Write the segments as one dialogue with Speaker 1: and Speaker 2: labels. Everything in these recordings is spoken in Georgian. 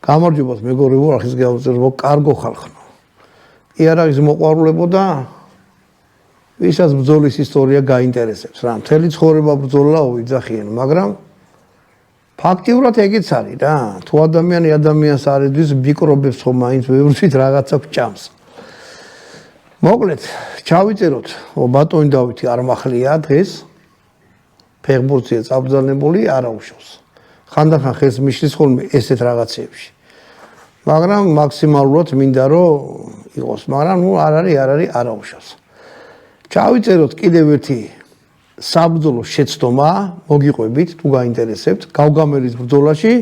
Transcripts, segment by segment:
Speaker 1: გამარჯობათ მეგობრებო, ახის გავწერო კარგო ხალხო. იარაღის მოყვარულებო და ვისაც ბრძოლის ისტორია გაინტერესებს რა. მთელი ცხოვრება ბრძოლა უიძახიან, მაგრამ ფაქტიურად ეგეც არის რა. თუ ადამიანს არ ეძვის მიკრობებს ხო მაინც ბევრთვის რაღაცა გჭამს. მოკლედ, ჩავიწეროთ, ბატონი დავითი არ მახლია დღეს. ფეხბურთია წაბრძანებული, არა უშავს. ხანდახან ხელს მიშლის ხოლმე ესეთ რაღაცეებში. მაგრამ მაქსიმალურად მინდა რომ იყოს, მაგრამ არ არის არა უშავს. ჩავიწეროთ კიდევ ერთი საბრძოლო შეცდომა, მოგიყვებით თუ გაინტერესებთ, გავგამელის ბრძოლაში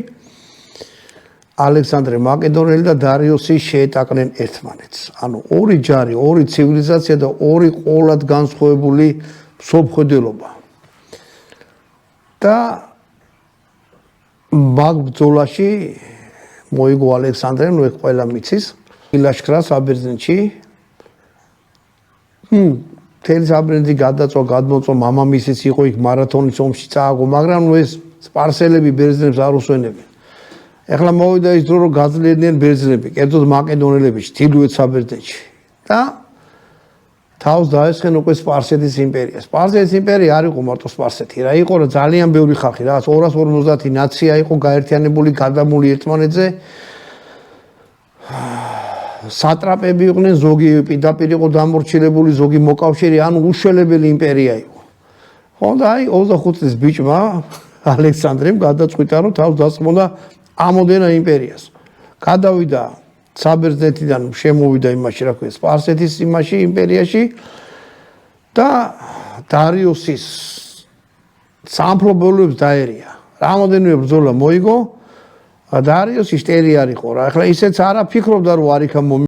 Speaker 1: ალექსანდრე მაკედონელი და დარიოსი შეეტაკნენ ერთმანეთს. ანუ ორი ჯარი, ორი ცივილიზაცია და ორი ყოვლად განსხვავებული მსოფლმხედველობა. და მაგ ბრძოლაში მოიგო ალექსანდრემ, ნუ ეგ ყველა მიცის, ლაშქრა საბერძნეთში. მთელი საბერძნეთი გადაწვა, გადმოწვა, მამამისიც იყო იქ მარათონის ომში წააგო, მაგრამ ნუ ეს სპარსელები ბერძნებს არ უსვენებენ. ეხლა მოვიდა ის დრო, რომ გაძლიერდნენ ბერძნები, კერძოდ მაკედონელები ჩრდილოეთ საბერძნეთში. და თავს დაესხენ უკვე სპარსეთის იმპერია. სპარსეთის იმპერია არ იყო მარტო სპარსეთი, რა იყო რა ძალიან ბევრი ხალხი, რა 250 ნაცია იყო გაერთიანებული, გადამული ერთმანეთზე. სატრაპები იყვნენ, ზოგი პირდაპირ იყო დამორჩილებული, ზოგი მოკავშირე, ანუ უშველებელი იმპერია იყო. ხო და აი 25 წლის ბიჭმა ალექსანდრემ გადაწყვიტა, რომ თავს დასწმოდა ამოდენა იმპერიას. გადავიდა საბერძნეთიდან შემოვიდა იმაში, რა ქვია, სპარსეთის იმაში იმპერიაში და დარიოსის სამფლობელოებს დაერია. რამოდენიმე ბრძოლა მოიგო, დარიოსი შტერი არ იყო რა. ეხლა ისეც არა ფიქრობდა, რომ არ იქა